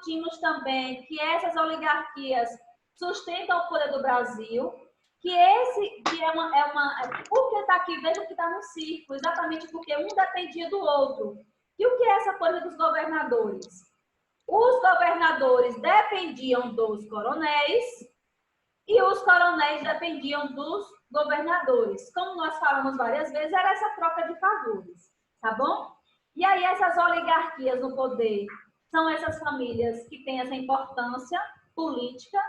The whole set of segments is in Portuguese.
discutimos também que essas oligarquias sustentam o poder do Brasil, que porque está aqui, veja que está no círculo, exatamente porque um dependia do outro. E o que é essa coisa dos governadores? Os governadores dependiam dos coronéis e os coronéis dependiam dos governadores. Como nós falamos várias vezes, era essa troca de favores, tá bom? E aí essas oligarquias no poder são essas famílias que têm essa importância política,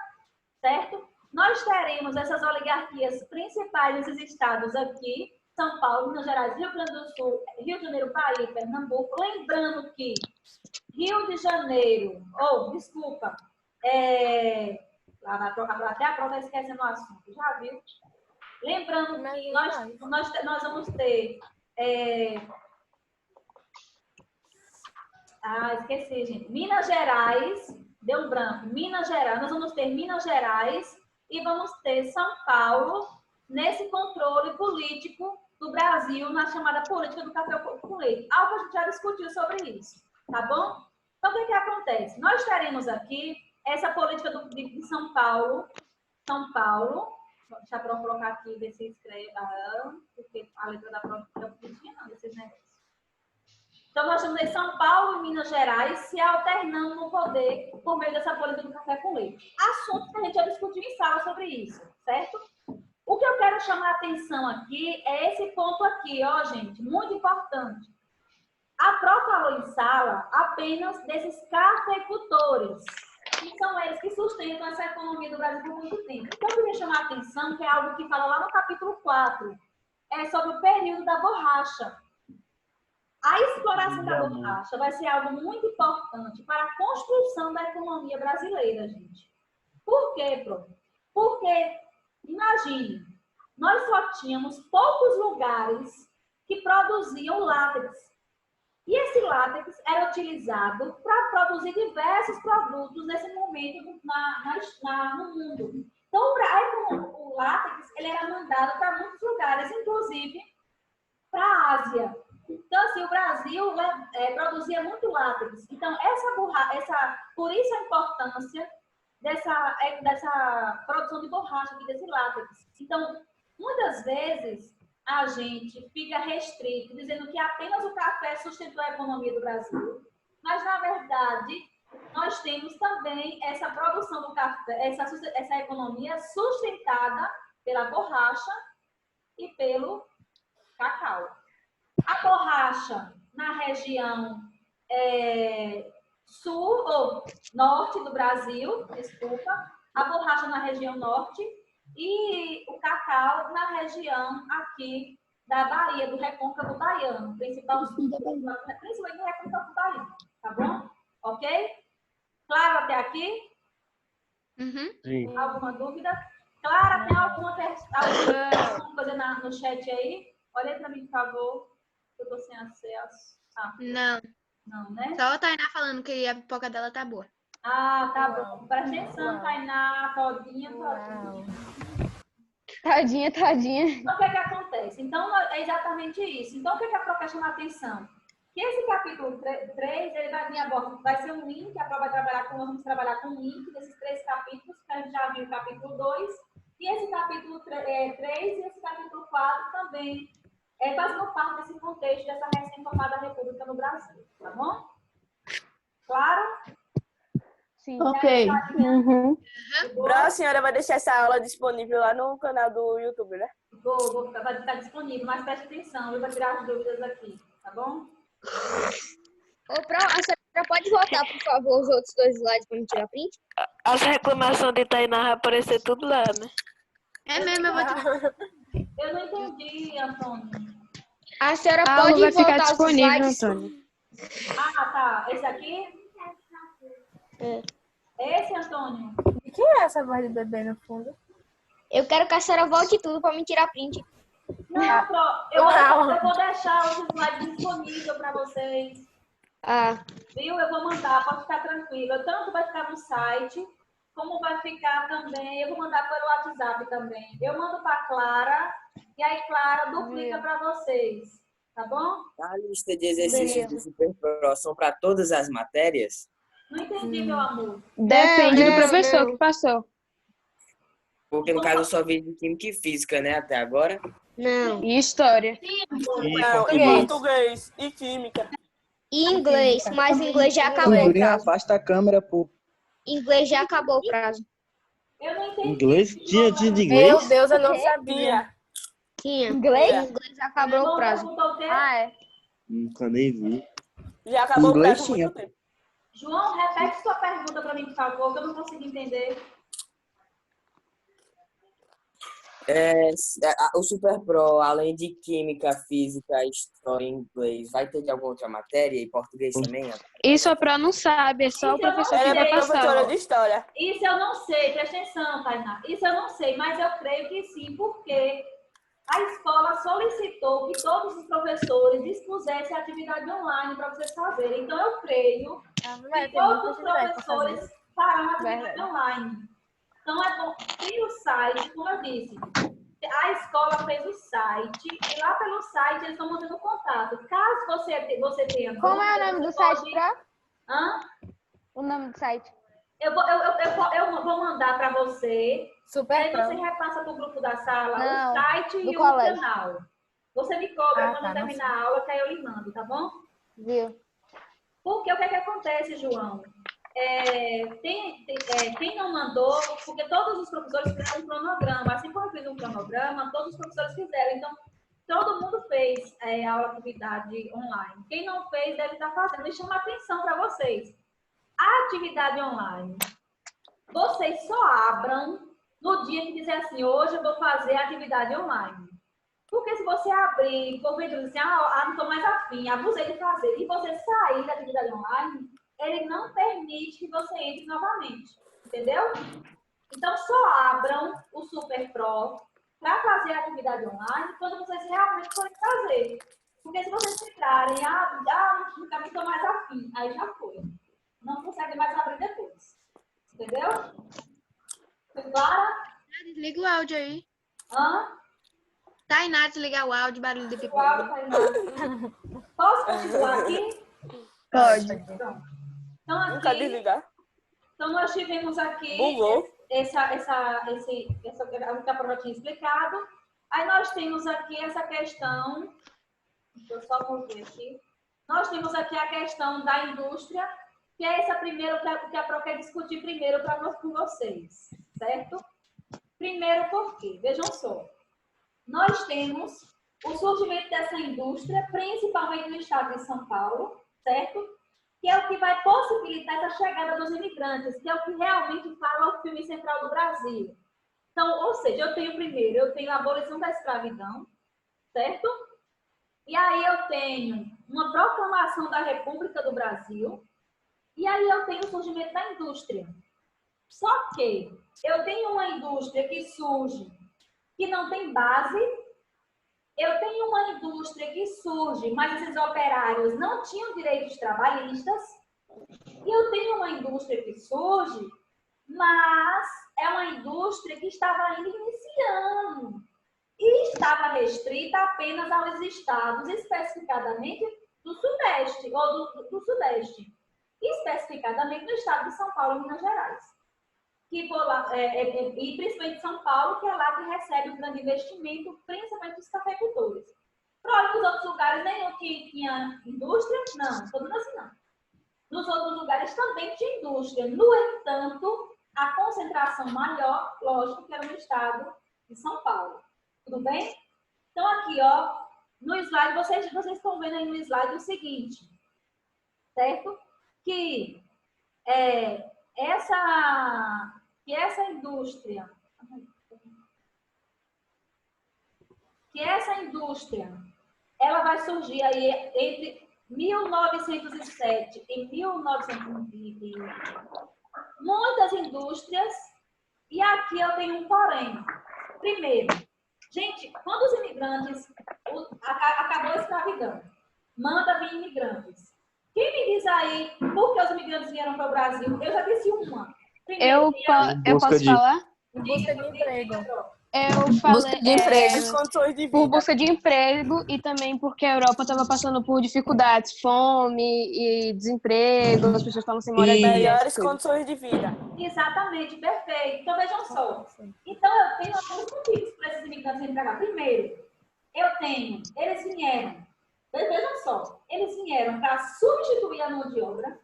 certo? Nós teremos essas oligarquias principais nesses estados aqui, São Paulo, Minas Gerais, Rio Grande do Sul, Rio de Janeiro, Bahia, Pernambuco. Lembrando que Rio de Janeiro, desculpa, até a prova esquecendo o assunto, já viu? Lembrando que nós vamos ter... esqueci, gente. Minas Gerais, deu um branco. Minas Gerais, nós vamos ter Minas Gerais e vamos ter São Paulo nesse controle político do Brasil, na chamada política do café com leite. Algo que a gente já discutiu sobre isso, tá bom? Então, o que acontece? Nós teremos aqui essa política de São Paulo. São Paulo, deixa eu colocar aqui, ver se escreve, porque a letra da prova não é pequena, desses negócios. Então, nós temos São Paulo e Minas Gerais se alternando no poder por meio dessa política do café com leite. Assunto que a gente já discutiu em sala sobre isso, certo? O que eu quero chamar a atenção aqui é esse ponto aqui, ó, gente, muito importante. A pró falou em sala apenas desses cafeicultores, que são eles que sustentam essa economia do Brasil por muito tempo. Então, eu queria chamar a atenção que é algo que fala lá no capítulo 4, é sobre o período da borracha. A exploração da borracha vai ser algo muito importante para a construção da economia brasileira, gente. Por quê, Pro? Porque, imagine, nós só tínhamos poucos lugares que produziam látex. E esse látex era utilizado para produzir diversos produtos nesse momento no mundo. Então, o látex ele era mandado para muitos lugares, inclusive para a Ásia. Então, assim, o Brasil produzia muito látex. Então, por isso a importância dessa produção de borracha aqui, desse látex. Então, muitas vezes, a gente fica restrito, dizendo que apenas o café sustentou a economia do Brasil. Mas, na verdade, nós temos também essa produção do café, essa economia sustentada pela borracha e pelo cacau. A borracha na região sul ou norte do Brasil, desculpa, a borracha na região norte e o cacau na região aqui da Bahia, do Recôncavo Baiano, principalmente do Recôncavo Baiano, tá bom? Ok? Claro até aqui? Sim. Alguma dúvida? Clara, tem alguma coisa no chat aí? Olha aí para mim, por favor. Eu tô sem acesso. Não. Não, né? Só a Tainá falando que a pipoca dela tá boa. Tá bom. Presta atenção, Tainá, todinha. Tadinha. Então, o que acontece? Então, é exatamente isso. Então, o que a prova quer chamar a atenção? Que esse capítulo 3, ele vai vir agora, vai ser um link, a prova vai trabalhar nós vamos trabalhar com um link desses 3 capítulos, que a gente já viu o capítulo 2, e esse capítulo 3 e esse capítulo 4 também fazem parte desse contexto dessa recém-formada república no Brasil, tá bom? Claro? Sim. Ok. A senhora vai deixar essa aula disponível lá no canal do YouTube, né? Vai ficar disponível, mas preste atenção, eu vou tirar as dúvidas aqui, tá bom? Ô, Pro, a senhora pode voltar, por favor, os outros 2 slides para me tirar print? As reclamações de Tainá vai aparecer tudo lá, né? É mesmo, eu vou tirar. Eu não entendi, Antônio. A senhora A aula pode vai voltar ficar os disponível, slides? Antônio. Tá. Esse aqui? Esse, Antônio? E quem é essa voz de bebê no fundo? Eu quero que a senhora volte tudo para me tirar print. Não, eu vou deixar os slides disponíveis para vocês. Viu? Eu vou mandar, pode ficar tranquilo. Tanto vai ficar no site, como vai ficar também. Eu vou mandar pelo WhatsApp também. Eu mando para Clara, e aí Clara duplica para vocês. Tá bom? A lista de exercícios do Super Pro são para todas as matérias? Não entendi, meu amor. Depende do não, professor não. que passou. Porque no caso eu só vi de Química e Física, né, até agora. Não. E história. E Não, em português. português e química. E inglês, mas inglês já acabou o Andorinha, prazo. afasta a câmera, pô. Inglês já acabou o prazo. Eu não entendi. Inglês? Tinha de Meu inglês? Deus, eu não sabia. Tinha. Tinha. Inglês? Inglês já acabou o prazo. Perguntou o quê? Ah, é. Nunca nem vi. Já acabou o Inglês prazo há tinha. muito tempo. João, repete sua pergunta para mim, por favor, que eu não consegui entender. O Super Pro, além de Química, Física, História e Inglês, vai ter de alguma outra matéria e português também? Isso a Pro não sabe, é só o professor que Ela vai é professora passar. de história. Isso eu não sei, presta atenção, Tainá. Isso eu não sei, mas eu creio que sim, porque a escola solicitou que todos os professores dispusessem atividade online para vocês fazerem. Então, eu creio Vai que ter todos muita os atividade pra fazer. professores farão atividade Verdade. online. Então, é bom. Tem o site, como eu disse, a escola fez o site, e lá pelo site eles estão mantendo contato. Caso você tenha Como é o dúvida, nome do você site, pode- Pro? Hã? O nome do site? Eu vou mandar para você. E Super aí você Pro. repassa para o grupo da sala Não, o site do e o colégio. canal. Você me cobra Ah, quando tá, não terminar a aula, que aí eu lhe mando, tá bom? Viu? Porque o que é que acontece, João? Quem não mandou, porque todos os professores fizeram um cronograma. Assim como eu fiz um cronograma, todos os professores fizeram. Então, todo mundo fez a atividade online. Quem não fez deve estar fazendo. E chama atenção para vocês. A atividade online, vocês só abram no dia que dizer assim, hoje eu vou fazer a atividade online. Porque se você abrir, porventura assim, não estou mais afim, abusei de fazer, e você sair da atividade online, ele não permite que você entre novamente. Entendeu? Então, só abram o Super Pro para fazer a atividade online quando vocês realmente forem fazer. Porque se vocês entrarem, nunca estou mais afim, aí já foi. Não consegue mais abrir depois. Entendeu? Foi clara? Desliga o áudio aí. Hã? Tainá, desligar o áudio, barulho de O pipoca. áudio tá indo. Posso continuar aqui? Pode. Pronto. Então, Nunca aqui, desligar. então nós tivemos aqui Bugou. o que a Prova tinha explicado. Aí nós temos aqui essa questão. Deixa eu só mover aqui. Nós temos aqui a questão da indústria, que é essa primeira que a Prova quer discutir primeiro com vocês, certo? Primeiro, por quê? Vejam só. Nós temos o surgimento dessa indústria, principalmente no estado de São Paulo, certo? Que é o que vai possibilitar essa chegada dos imigrantes, que é o que realmente fala o filme central do Brasil. Então, ou seja, eu tenho a abolição da escravidão, certo? E aí eu tenho uma proclamação da República do Brasil, e aí eu tenho o surgimento da indústria. Só que eu tenho uma indústria que surge, que não tem base. Eu tenho uma indústria que surge, mas esses operários não tinham direitos trabalhistas. E eu tenho uma indústria que surge, mas é uma indústria que estava ainda iniciando. E estava restrita apenas aos estados, especificadamente do Sudeste, ou do Sudeste. Especificadamente no estado de São Paulo e Minas Gerais. Que for lá, e principalmente São Paulo, que é lá que recebe um grande investimento, principalmente os cafeicultores. Para nos outros lugares nenhum tinha indústria? Não, estou dizendo assim não. Nos outros lugares também tinha indústria. No entanto, a concentração maior, lógico, que era no estado de São Paulo. Tudo bem? Então, aqui, ó, no slide, vocês estão vendo aí no slide o seguinte, certo? Que essa indústria, ela vai surgir aí entre 1907 e 1920, muitas indústrias, e aqui eu tenho um porém. Primeiro, gente, quando os imigrantes, acabou a escravidão, manda vir imigrantes. Quem me diz aí por que os imigrantes vieram para o Brasil? Eu já disse uma. Primeiro, Eu posso falar? Em busca de emprego. Eu Busca falei de emprego. As condições de por vida. busca de emprego e também porque a Europa estava passando por dificuldades, fome e desemprego, as pessoas estavam sem moradia. Melhores essas coisas. condições de vida. Exatamente, perfeito. Então, vejam só. Então, eu tenho alguns motivos para esses imigrantes virem para cá. Primeiro, eles vieram, vejam só, eles vieram para substituir a mão de obra,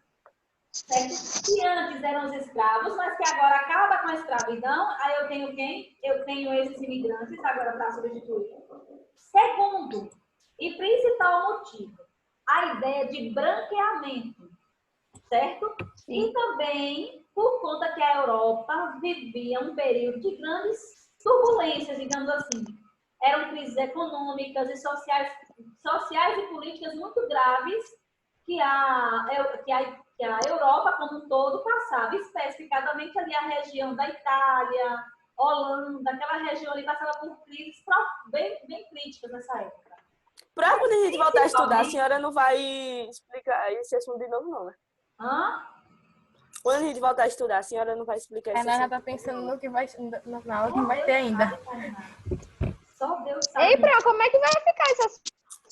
certo? Que antes eram os escravos, mas que agora acaba com a escravidão. Aí eu tenho quem? Eu tenho esses imigrantes agora para substituir. Segundo, e principal motivo, a ideia de branqueamento, certo? E também por conta que a Europa vivia um período de grandes turbulências, digamos assim. Eram crises econômicas e sociais e políticas muito graves que a Europa como um todo passava, especificadamente ali a região da Itália, Holanda, aquela região ali passava por crises bem críticas nessa época. Pra quando a gente voltar a estudar, a senhora não vai explicar esse assunto de novo, não, né? Hã? Quando a gente voltar a estudar, a senhora não vai explicar esse Ela já assunto. tá pensando no que vai, na aula que vai ter ainda. Só Deus sabe. Ei, Pro, como é que vai ficar essas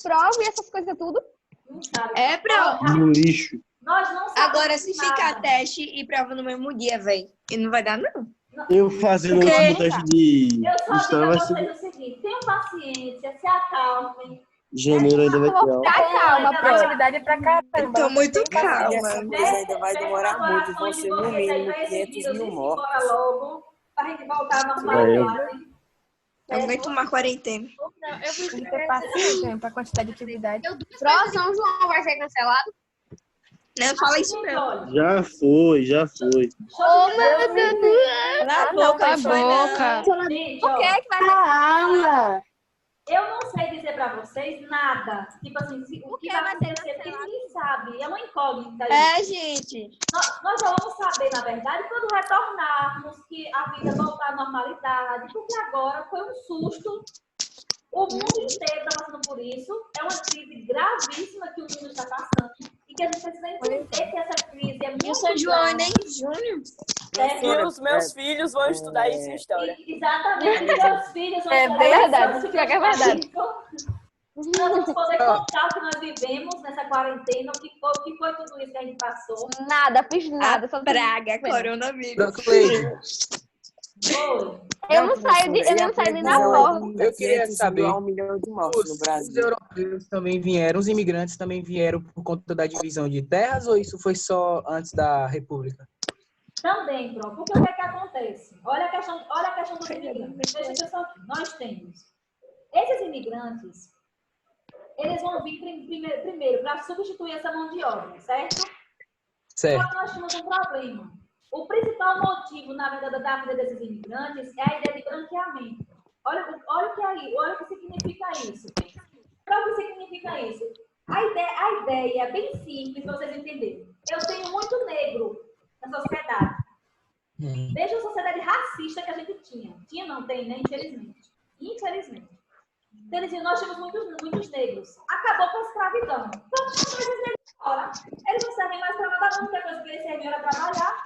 provas e essas coisas tudo? Não sabe. É, Pro. No lixo. Nós não sabemos Agora, se nada. ficar teste e prova no mesmo dia, velho, e não vai dar, não. Eu fazendo o Ok. último teste de Eu só digo história a vai vocês ser o seguinte, tenham paciência, se acalmem. janeiro, ainda vai ter aula. Calma, A Pro. atividade é pra caramba. Eu tô muito calma. Essa coisa ainda vai demorar muito. Vão ser no mínimo 500 mil mortos. Embora logo, pra gente voltar à É, normalidade. Eu não aguento uma quarentena. Não, eu preciso ter paciência pra quantidade de atividade. Pro São João vai ser cancelado? Não fala isso, não. Olha, Já foi, já foi. Ô, meu Deus. Cala a boca, Cala a não foi, não. boca. gente, O ó, que é que vai ser? eu não sei dizer pra vocês nada. Tipo assim, o que vai vai ser acontecer, porque ninguém sabe. É uma incógnita. É, gente. Nós só vamos saber, na verdade, quando retornarmos, que a vida voltar à normalidade, porque agora foi um susto. O mundo inteiro está passando por isso. É uma crise gravíssima que o mundo está passando. E que a gente precisa entender que essa crise é muito E o São João grave, ainda é em junho. certo? E os meus filhos vão estudar isso em história. Exatamente, meus filhos vão É estudar verdade, isso, pior que é verdade. Nós vamos poder contar o que nós vivemos nessa quarentena, o que foi tudo isso que a gente passou. Nada, fiz nada. Só Praga, coronavírus. Foi. Eu não saio nem na porta. Eu queria saber, 1 milhão de mortos no os Brasil. europeus também vieram, os imigrantes também vieram por conta da divisão de terras ou isso foi só antes da República? Também, pronto. Porque o que é que acontece? Olha a questão dos imigrantes. Veja só aqui. Nós temos esses imigrantes, eles vão vir primeiro para substituir essa mão de obra, certo? Certo. Só que nós temos um problema. O principal motivo da vida desses imigrantes é a ideia de branqueamento. Olha o que é aí, olha o que significa isso. Olha o que significa isso. A ideia é bem simples para vocês entenderem. Eu tenho muito negro na sociedade. Veja a sociedade racista que a gente tinha. Tinha, não tem, né? Infelizmente. Infelizmente. Então, eles diziam, nós tínhamos muitos negros. Acabou com a escravidão. Então, esses negros fora. Eles não servem mais para nada, a única coisa que eles serviam era trabalhar.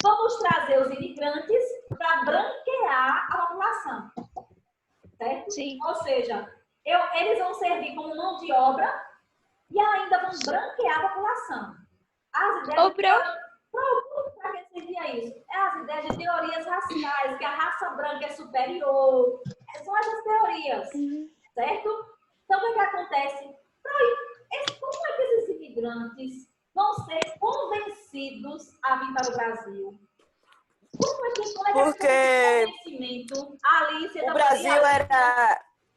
Vamos trazer os imigrantes para branquear a população. Certo? Sim. Ou seja, eles vão servir como mão de obra e ainda vão branquear a população. As ideias... Para que servia isso? É as ideias de teorias raciais, que a raça branca é superior. São essas teorias, certo? Então, o que acontece? Como é que esses imigrantes vão ser convencidos a vir para o Brasil? Como é que Porque esse convencimento ali...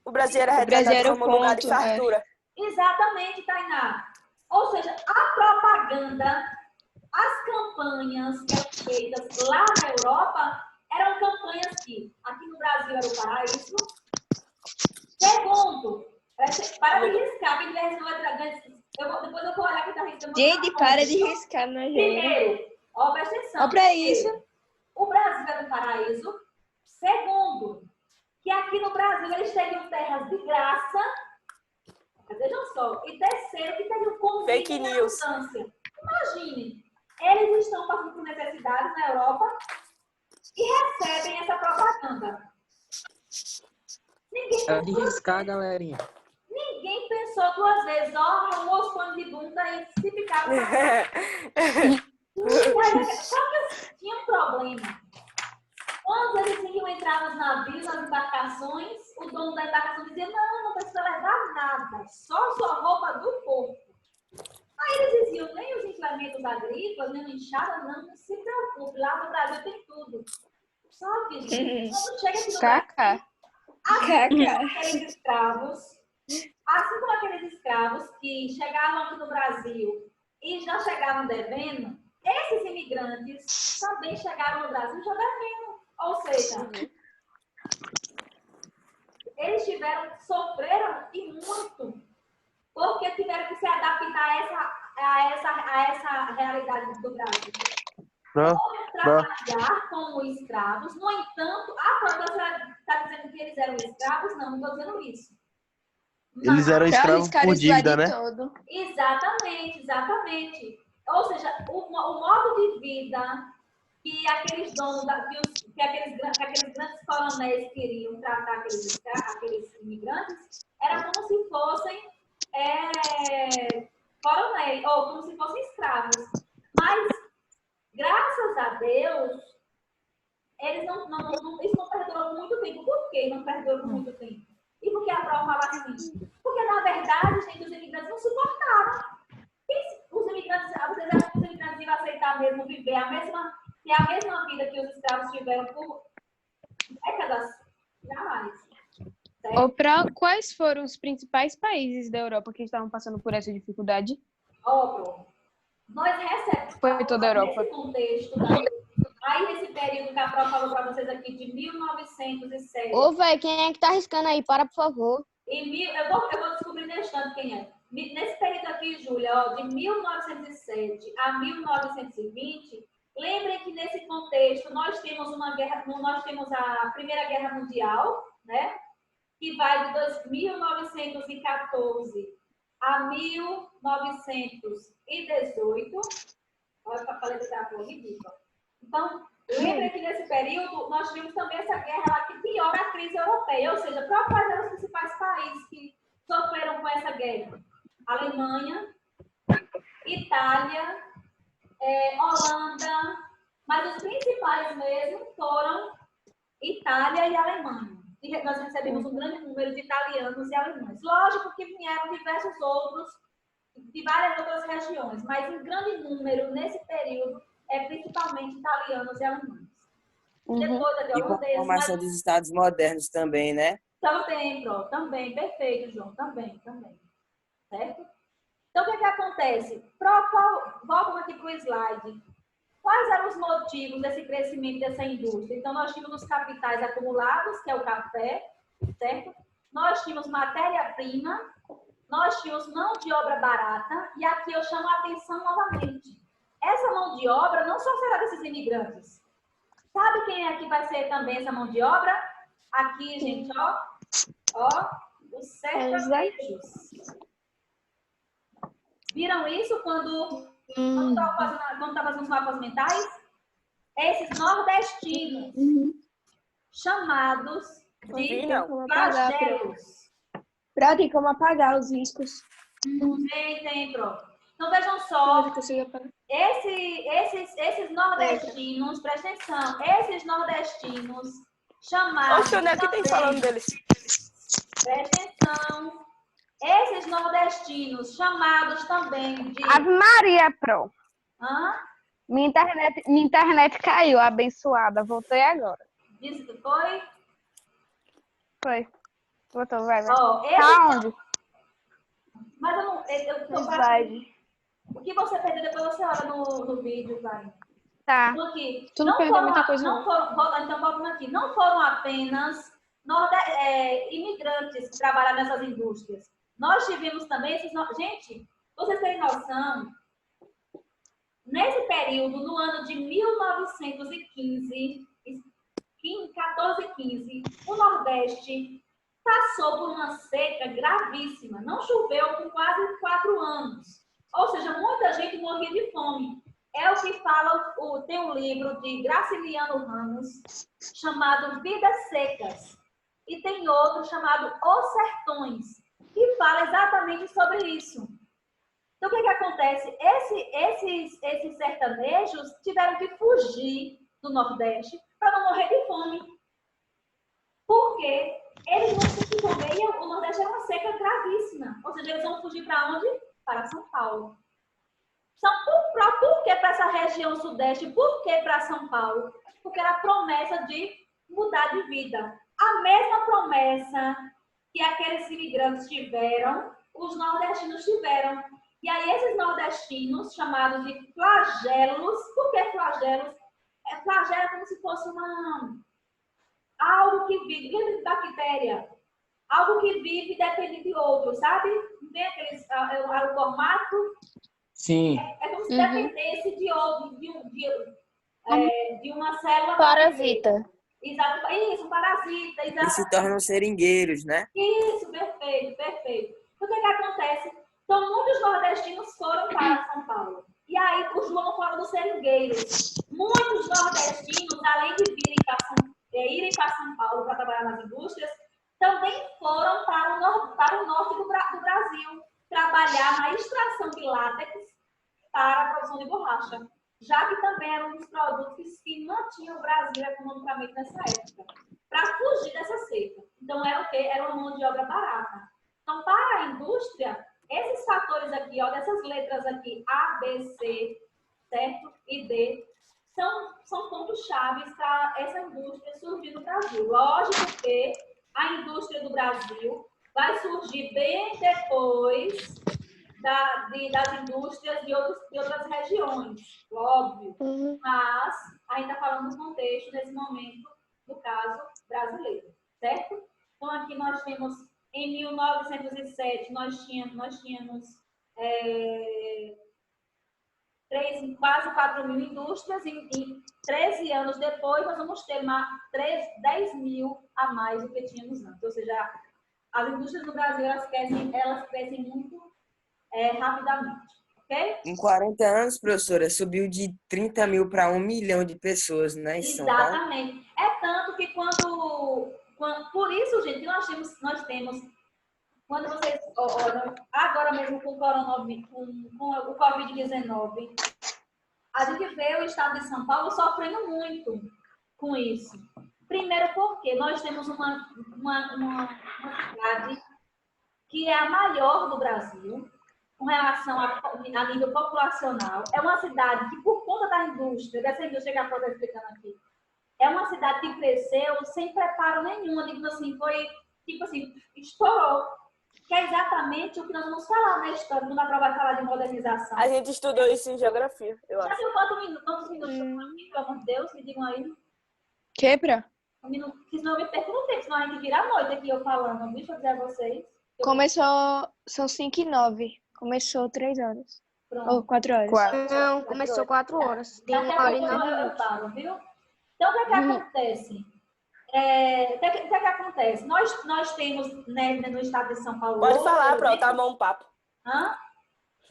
o Brasil era retratado como um lugar de fartura. Exatamente, Tainá. Ou seja, a propaganda, as campanhas que eram feitas lá na Europa eram campanhas que aqui no Brasil era o paraíso. Segundo, para de riscar, quem quiser riscar letra grande, depois eu vou olhar quem está riscando. Gente, para de riscar na gente. Primeiro, ó, presta atenção. Ó pra isso. O Brasil era um paraíso. Segundo, que aqui no Brasil eles teriam terras de graça. Vejam só. E terceiro, que teriam convívio Fake na news. abundância. Imagine, eles estão passando por necessidades na Europa e recebem essa propaganda. Ninguém É de riscar, galerinha. Ninguém pensou duas vezes, ó, almoço, pano de bunda e se ficava. Só que tinha um problema. Quando eles iam entrar nos navios, nas embarcações, o dono da embarcação dizia, não precisa levar nada, só sua roupa do corpo. Aí eles diziam, nem os implementos agrícolas, nem o enxada, não se preocupe, lá no Brasil tem tudo. Só que, gente, quando chega aqui no Brasil, assim como aqueles escravos que chegavam aqui no Brasil e já chegavam devendo, esses imigrantes também chegaram no Brasil já devendo. Ou seja, eles sofreram e muito, porque tiveram que se adaptar a essa realidade do Brasil. Trabalhar como escravos, no entanto, você está dizendo que eles eram escravos? Não estou dizendo isso. Eles eram escravos por dívida, né? Exatamente. Ou seja, o modo de vida que aqueles donos, que aqueles grandes coronéis queriam tratar aqueles imigrantes, era como se fossem coronéis, ou como se fossem escravos. Mas, graças a Deus, eles isso não perdurou por muito tempo. Por que não perdurou por muito tempo? E por que a prova fala assim? Porque, na verdade, gente, os imigrantes não suportaram. Os imigrantes iam aceitar mesmo viver a mesma vida que os escravos tiveram por décadas? Jamais. Quais foram os principais países da Europa que estavam passando por essa dificuldade? Nós recebemos... Foi toda a Europa. Nesse contexto, aí nesse período que a prova falou para vocês aqui, de 1907... Ô, velho, quem é que tá arriscando aí? Para, por favor. Eu vou descobrir nesse instante quem é. Nesse período aqui, Júlia, de 1907 a 1920, lembrem que nesse contexto nós temos a Primeira Guerra Mundial, né? Que vai de 1914 a 1918. Olha, a paleta da cor ridícula. Então, lembrem que nesse período nós tivemos também essa guerra lá que piora a crise europeia, ou seja, quais eram os principais países que sofreram com essa guerra? Alemanha, Itália, Holanda, mas os principais mesmo foram Itália e Alemanha. E nós recebemos um grande número de italianos e alemães. Lógico que vieram diversos outros, de várias outras regiões, mas em grande número, nesse período, principalmente italianos e alemães. Depois de E com a formação dos Estados modernos também, né? Também, perfeito, João, também. Certo? Então, o que acontece? Voltando aqui para o slide. Quais eram os motivos desse crescimento dessa indústria? Então, nós tínhamos os capitais acumulados, que é o café, certo? Nós tínhamos matéria-prima, nós tínhamos mão de obra barata, e aqui eu chamo a atenção novamente. Essa mão de obra não só será desses imigrantes. Sabe quem é que vai ser também essa mão de obra? Aqui, gente, ó, os sertanejos. Viram isso quando estava fazendo os mapas mentais? Esses nordestinos, chamados de pagelos. Tem como apagar os riscos. Tem, pronto. Então, vejam só, esses nordestinos, presta atenção, esses nordestinos chamados... Oxe, onde é que tem falando deles? Presta atenção. Esses nordestinos chamados também de... Ave Maria, Pro. Hã? Minha internet caiu, abençoada. Voltei agora. Disse que foi? Foi. Voltou, vai. Ó, Tá onde? Mas eu não... Slide. O que você perdeu, depois você olha no vídeo, vai. Tá. Então, aqui, Tu não perdeu muita coisa, não. Então, voltando aqui. Não foram apenas imigrantes que trabalham nessas indústrias. Nós tivemos também esses... Gente, vocês têm noção, nesse período, no ano de 1915, 1415, o Nordeste passou por uma seca gravíssima. Não choveu por quase 4 anos. Ou seja, muita gente morria de fome. É o que fala, tem um livro de Graciliano Ramos, chamado Vidas Secas. e tem outro chamado Os Sertões, que fala exatamente sobre isso. Então, o que acontece? Esses sertanejos tiveram que fugir do Nordeste para não morrer de fome. Porque eles não se desenvolviam, o Nordeste era uma seca gravíssima. Ou seja, eles vão fugir para onde? Para São Paulo. Por que para essa região Sudeste? Por que para São Paulo? Porque era a promessa de mudar de vida. A mesma promessa que aqueles imigrantes tiveram, os nordestinos tiveram. E aí esses nordestinos, chamados de flagelos, por que flagelos? Flagelo é como se fosse algo que vive, lembra de bactéria? Algo que vive e depende de outro, sabe? Não tem aqueles, o formato? Sim. É como se dependesse de outro, de uma célula. Parasita. Exato, isso, um parasita. Exato. Eles se tornam seringueiros, né? Isso, perfeito, perfeito. Então, o que acontece? Então, muitos nordestinos foram para São Paulo. E aí, o João fala dos seringueiros. Muitos nordestinos, além de irem para São Paulo para trabalhar nas indústrias, também foram para o norte do Brasil trabalhar na extração de látex para a produção de borracha, já que também era um dos produtos que mantinha o Brasil economicamente nessa época, para fugir dessa seca. Então, era o quê? Era uma mão de obra barata. Então, para a indústria, esses fatores aqui, ó, dessas letras aqui, A, B, C, certo? E D, são pontos-chave para essa indústria surgir no Brasil. Lógico que a indústria do Brasil vai surgir bem depois das indústrias de outras regiões, óbvio. Mas a gente está falando do contexto, nesse momento, no caso brasileiro, certo? Então, aqui nós temos, em 1907, nós tínhamos quase 4 mil indústrias, e 13 anos depois nós vamos ter 10 mil a mais do que tínhamos antes. Ou seja, as indústrias no Brasil, elas crescem muito rapidamente, ok? Em 40 anos, professora, subiu de 30 mil para 1 milhão de pessoas, né? Exatamente. É tanto que por isso, gente, que nós temos quando vocês olham, agora mesmo com o Covid-19, a gente vê o estado de São Paulo sofrendo muito com isso. Primeiro porque nós temos uma cidade que é a maior do Brasil, com relação a nível populacional. É uma cidade que, por conta da indústria, dessa indústria que a Flor está explicando aqui, é uma cidade que cresceu sem preparo nenhum. Digo assim, foi, tipo assim, estourou. Que é exatamente o que nós vamos falar na história, quando a prova vai falar de modernização. A gente estudou isso em geografia, eu acho. Já viu quantos minutos aqui, pelo amor de Deus? Me digam aí. Quebra? Um minuto, que senão eu me perco no tempo, senão a gente vira a noite aqui eu falando. Deixa eu dizer a vocês. Começou, são 5h09. Começou 3 horas. Pronto. Ou 4 horas. Não, começou 4 horas. Tem Daqui 1 a hora e pouco 9 eu minutos. falo, viu? Então, o que é que acontece? O que é que acontece? Nós temos, né, no estado de São Paulo... Pode falar, pronto, tá bom o papo. Hã?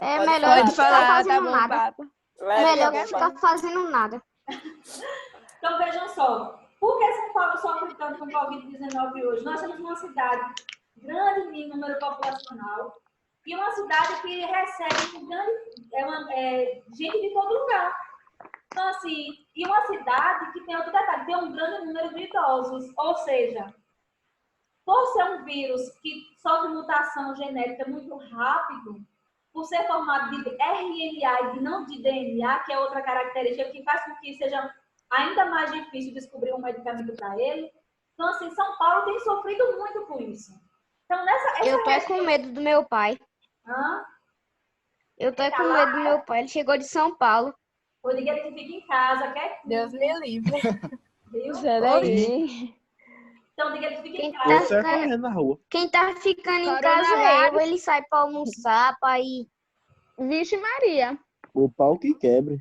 É Pode melhor Pode não ficar falar, tá fazendo bom, nada. papo. Melhor que ficar fazendo nada. Então, vejam só. Por que São Paulo sofre tanto com Covid-19 hoje? Nós temos uma cidade grande em número populacional e uma cidade que recebe gente de todo lugar. Então, assim, e uma cidade que tem outro detalhe, tem um grande número de idosos. Ou seja, por ser um vírus que sofre mutação genética muito rápido, por ser formado de RNA e não de DNA, que é outra característica que faz com que seja ainda mais difícil descobrir um medicamento para ele. Então, assim, São Paulo tem sofrido muito com isso. Então, Eu tô com medo do meu pai. Hã? Eu tô com medo do meu pai. Ele chegou de São Paulo. O ninguém que fica em casa, quer? Deus me livre. Viu? Sai daí. Então, ninguém que fica em Quem casa. Eu saio correndo na rua. Quem tá ficando em casa é eu. Ele sai pra almoçar, pra ir. Vixe Maria. O pau que quebre.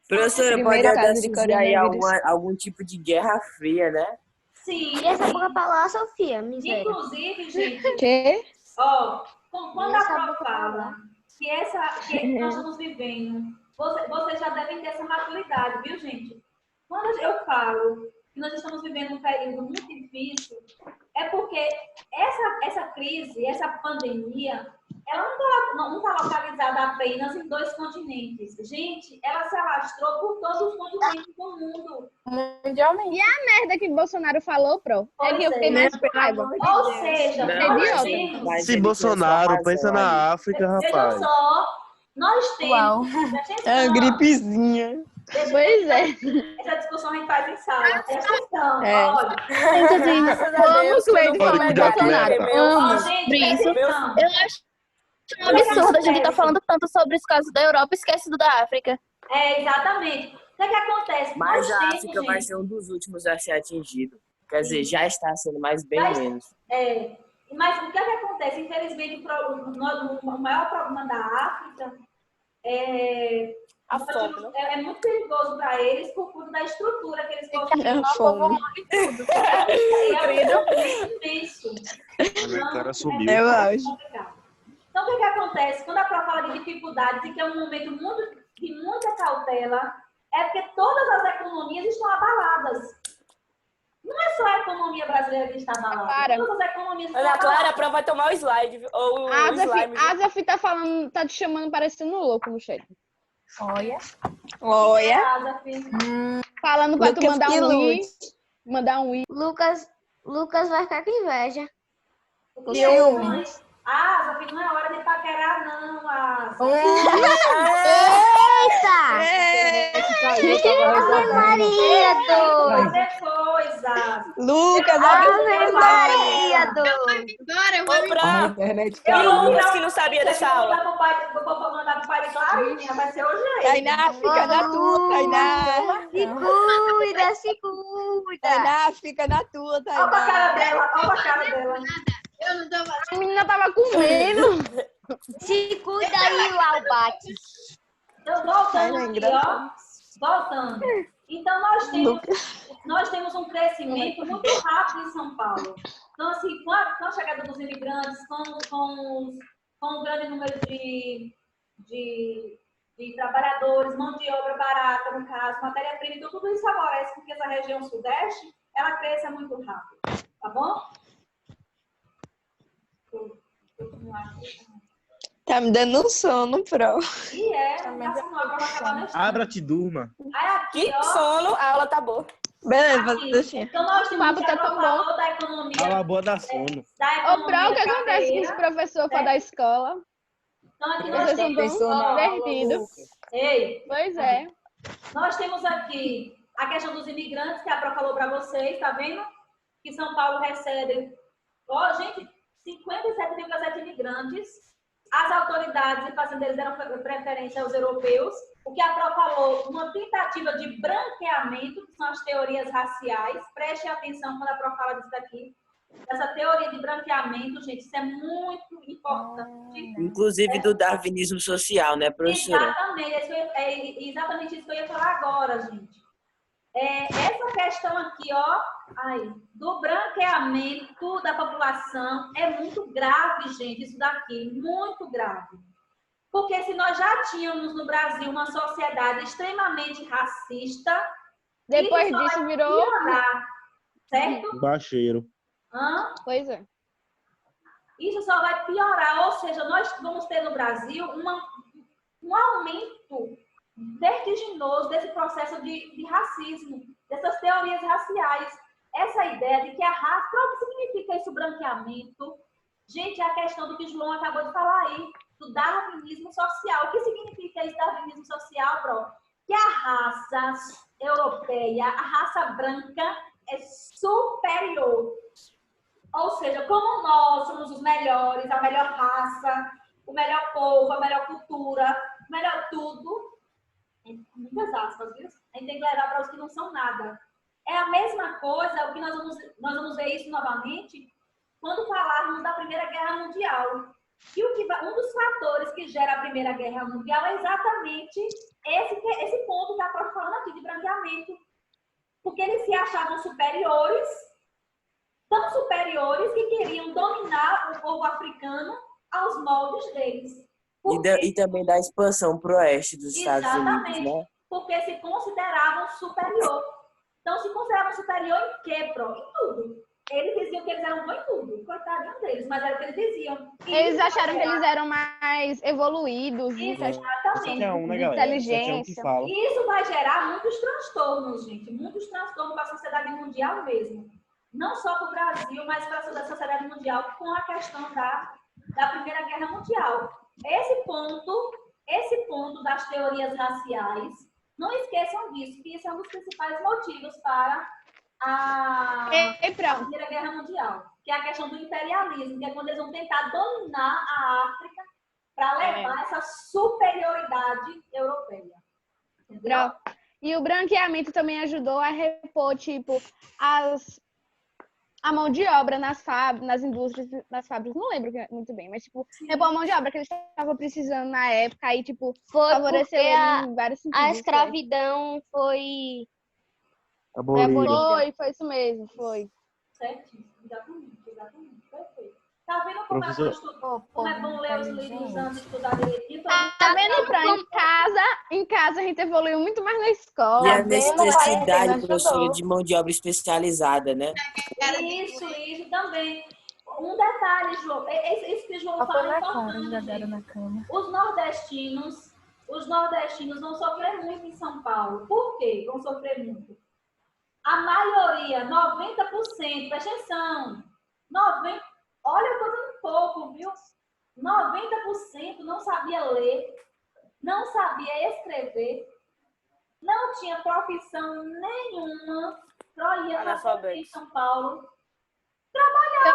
Professora, pode Primeiro até caso de surgir aí coronavírus. algum tipo de guerra fria, né? Sim. E essa boca pra lá, Sofia, miséria. Inclusive, gente, Que? ó, quando a Essa prova boca pra fala lá. que nós estamos vivendo, vocês já devem ter essa maturidade, viu, gente? Quando eu falo que nós estamos vivendo um período muito difícil, é porque essa crise, essa pandemia, ela não está localizada apenas em 2 continentes. Gente, ela se alastrou por todos os continentes do mundo. Mundialmente. E a merda que Bolsonaro falou, Pro? É que eu fiquei mais com raiva. Ou seja, nós temos... Mas Se ele Bolsonaro tem pensa sua razão na ali. África, Vejam rapaz. só, nós Uau. temos... presta É uma atenção. gripezinha. Pois é. Essa discussão a gente faz em sala. Presta atenção, É. olha. Graças a Amo Deus, o Cleiton quando falando foi de Bolsonaro. meu filho, Amo. Ó, gente, Por isso. presta atenção. Eu acho um absurdo a gente estar falando tanto sobre os casos da Europa e esquece do da África. Exatamente. O que acontece? Mas Nós a temos, África vai gente, ser um dos últimos a ser atingido. Quer dizer, já está sendo, mas bem Mas- menos. mas o que acontece? Infelizmente, o maior problema da África A fome, não? é muito perigoso para eles por conta da estrutura que eles construíram. É fome. E é muito imenso. A minha cara sumiu. Eu acho. Complicado. Então, o que acontece? Quando a Pro fala de dificuldades e que é um momento de muita cautela, é porque todas as economias estão abaladas. Não é só a economia brasileira que está abalada. Clara. Todas as economias estão Ana Clara, a abaladas. Pro vai tomar o slide, viu? Ou o slime. viu? Azaf tá falando, tá te chamando parecendo louco no chat. Olha. Olha. Casa, filho. Falando pra tu Lucas mandar um i. Pilucci. Mandar um i. Lucas vai ficar com inveja. O que Ciúme. é? Zafir, não é hora de paquerar, não, Asa. Ave Maria, doido! Depois, Asa. Lucas, Ave Maria, doido! Ô, A Pro. internet E caiu. o Lucas que não sabia dessa aula. Vou mandar pro pai de Clarinha, vai ser hoje aí. Tainá, fica na tua, Tainá. Se cuida! Tainá, fica na tua, Olha pra Tainá. cara dela, olha pra cara dela. A menina tava comendo. Se cuida aí, Albate! Então, voltando Ai, aqui, engraçado. ó. Voltando. Então, nós temos um crescimento muito rápido em São Paulo. Então, assim, com a chegada dos imigrantes, com o grande número de trabalhadores, mão de obra barata, no caso, matéria-prima, então tudo isso favorece porque essa região sudeste, ela cresça muito rápido. Tá bom? Tá me dando um sono, Pro. E continuar para acabar na história. Abra-te, durma. Aí aqui, Que ó. sono, a aula tá boa. Beleza, Aqui. deixa. Então, nós temos O papo tá tão valor da economia. Fala boa da sono. Da Ô, Pro, o que economia acontece com os caseira. professores for da escola? Então, aqui nós Vocês temos. são tão ó, perdidos. Ei, Pois é. nós temos aqui a questão dos imigrantes, que a Pro falou para vocês, tá vendo? Que São Paulo recebe, ó, gente, 57,7 imigrantes. As autoridades e fazendeiros deram preferência aos europeus. O que a Pro falou, uma tentativa de branqueamento, que são as teorias raciais. Preste atenção quando a Pro fala disso daqui. Essa teoria de branqueamento, gente, isso é muito importante. Inclusive do darwinismo social, né, professora? Exatamente, é exatamente isso que eu ia falar agora, gente. Essa questão aqui, ó, do branqueamento da população é muito grave, gente, isso daqui, muito grave. Porque se nós já tínhamos no Brasil uma sociedade extremamente racista, Depois isso só disso vai virou. piorar, certo? Baixeiro. Pois é. Isso só vai piorar, ou seja, nós vamos ter no Brasil um aumento vertiginoso desse processo de racismo, dessas teorias raciais. Essa ideia de que a raça, o que significa esse branqueamento? Gente, é a questão do que o João acabou de falar aí, do darwinismo social. O que significa esse darwinismo social, Pro? Que a raça europeia, a raça branca é superior. Ou seja, como nós somos os melhores, a melhor raça, o melhor povo, a melhor cultura, o melhor tudo, muitas aspas, viu? A gente tem que levar para os que não são nada. É a mesma coisa, o que nós vamos ver isso novamente, quando falarmos da Primeira Guerra Mundial. E um dos fatores que gera a Primeira Guerra Mundial é exatamente esse ponto que a Pro falando aqui, de branqueamento. Porque eles se achavam superiores, tão superiores que queriam dominar o povo africano aos moldes deles. E também da expansão pro oeste dos Estados Unidos, né? Porque se consideravam superior. Então, se consideravam superior em quê, Pro? Em tudo. Eles diziam que eles eram bons em tudo, coitadinho deles, mas era o que eles diziam. E Eles isso vai acharam que gerar- eles eram mais evoluídos, em questão Exatamente. 7-1, né, de galera? 7-1 que inteligência. fala. E isso vai gerar muitos transtornos, gente. Muitos transtornos para a sociedade mundial mesmo. Não só para o Brasil, mas para a sociedade mundial com a questão da Primeira Guerra Mundial. Esse ponto das teorias raciais, não esqueçam disso, que isso é um dos principais motivos para a Primeira Guerra Mundial, que é a questão do imperialismo, que é quando eles vão tentar dominar a África para levar essa superioridade europeia. Entendeu? E o branqueamento também ajudou a repor, tipo, a mão de obra nas indústrias, nas fábricas, não lembro muito bem, mas, tipo, repor a mão de obra que eles estavam precisando na época, aí, tipo, favoreceu eles em vários sentidos. A escravidão foi Abolida. Foi isso mesmo, foi. Certíssimo, exatamente, perfeito. Tá vendo como é bom ler os livros antes de estudar direitinho? Tá vendo, Fran? Em casa a gente evoluiu muito mais na escola. E a necessidade, professora, de mão de obra especializada, né? Isso também. Um detalhe, João, isso que o João fala é importante. Os nordestinos vão sofrer muito em São Paulo. Por quê? Vão sofrer muito. A maioria, 90%, presta atenção, 90%, olha, eu tô dando pouco, viu? 90% não sabia ler, não sabia escrever, não tinha profissão nenhuma, só ia para em São Paulo trabalhar.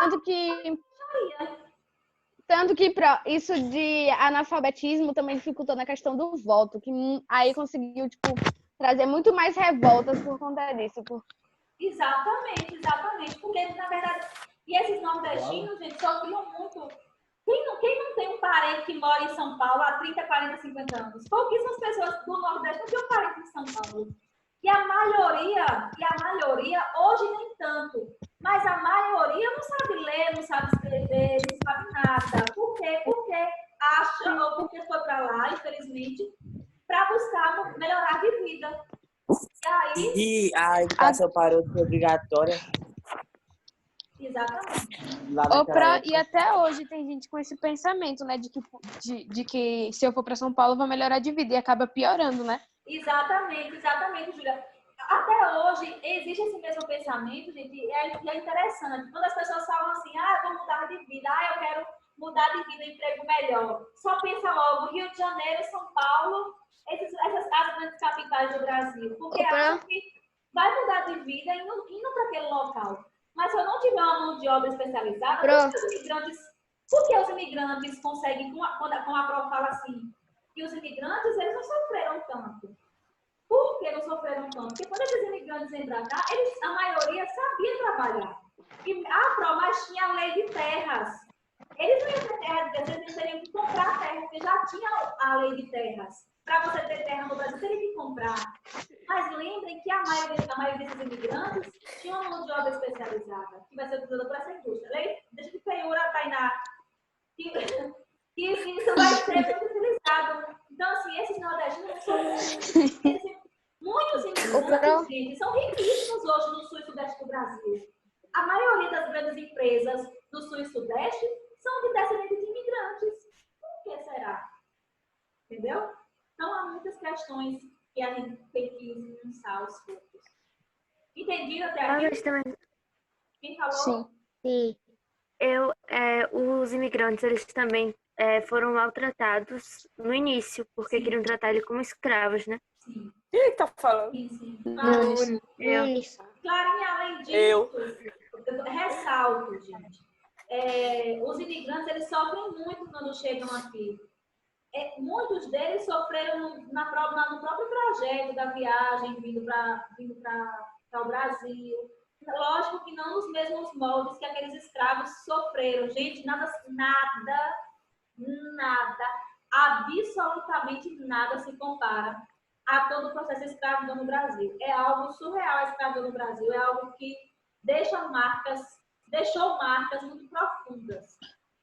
Tanto que isso de analfabetismo também dificultou na questão do voto, que aí conseguiu, tipo, trazer muito mais revoltas por conta disso. Exatamente. Porque, na verdade, e esses nordestinos, gente, sofriam muito. Quem não tem um parente que mora em São Paulo há 30, 40, 50 anos? Pouquíssimas pessoas do Nordeste não têm um parente em São Paulo. E a maioria, hoje nem tanto, mas a maioria não sabe ler, não sabe escrever, não sabe nada. Por quê? Porque acha, ou porque foi para lá, infelizmente, para buscar melhorar de vida. E a educação parou de ser obrigatória. Exatamente. E até hoje tem gente com esse pensamento, né? De que se eu for para São Paulo, eu vou melhorar de vida. E acaba piorando, né? Exatamente, Júlia. Até hoje existe esse mesmo pensamento, gente, e é interessante. Quando as pessoas falam assim, eu vou mudar de vida, eu quero mudar de vida, emprego melhor. Só pensa logo, Rio de Janeiro, São Paulo, essas grandes capitais do Brasil. Porque acham que vai mudar de vida indo para aquele local. Mas se eu não tiver uma mão de obra especializada, por que os imigrantes conseguem, quando a prova fala assim, que os imigrantes, eles não sofreram tanto. Por que não sofreram tanto? Porque quando esses imigrantes vêm para cá, a maioria sabia trabalhar. Mas tinha a lei de terras. Eles não iam ter terra de terras, eles teriam que comprar terra, porque já tinha a lei de terras. Para você ter terra no Brasil, teria que comprar. Mas lembrem que a maioria desses imigrantes tinha uma mão de obra especializada, que vai ser utilizada por essa indústria. Deixa que Feiura, Tainá, que isso vai ser muito utilizado. Então, assim, esses nordestinos são muitos imigrantes, gente, são riquíssimos hoje no sul e sudeste do Brasil. A maioria das grandes empresas do sul e sudeste são de descendentes de imigrantes. Por que será? Entendeu? Então, há muitas questões que a gente tem que esmiuçar aos poucos. Entendido até aqui? Quem falou? Sim. Os imigrantes, eles também foram maltratados no início, porque queriam tratar eles como escravos, né? Sim. Quem tá falando? Sim. Clarinha, além disso, ressalto, gente. Os imigrantes, eles sofrem muito quando chegam aqui. Muitos deles sofreram no próprio trajeto da viagem, vindo para o Brasil. Lógico que não nos mesmos moldes que aqueles escravos sofreram. Gente, nada, absolutamente nada se compara a todo o processo de escravidão no Brasil. É algo surreal a escravidão no Brasil, é algo que deixou marcas muito profundas.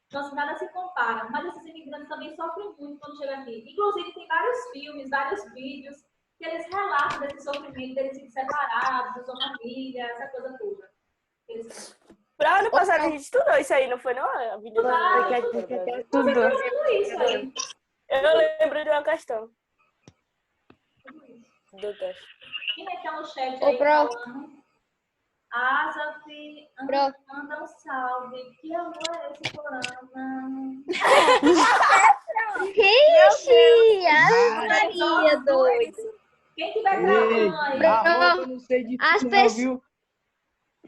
Então, assim, nada se compara. Mas esses imigrantes também sofrem muito quando chegam aqui. Inclusive, tem vários filmes, vários vídeos que eles relatam desse sofrimento, deles se separados, da sua família, essa coisa toda. Pra ano passado a gente estudou isso aí, não foi não? A vida Estudou. Tudo isso aí. Eu lembro de uma questão do teste. Quem é que tá no chat Ô, aí Pro. falando? Asaf, Pro. anda um salve. Que amor é esse corona? Ixi, Ave Maria, doido. Quem que vai gravando aí? Eu não sei de As tudo, pessoas- viu?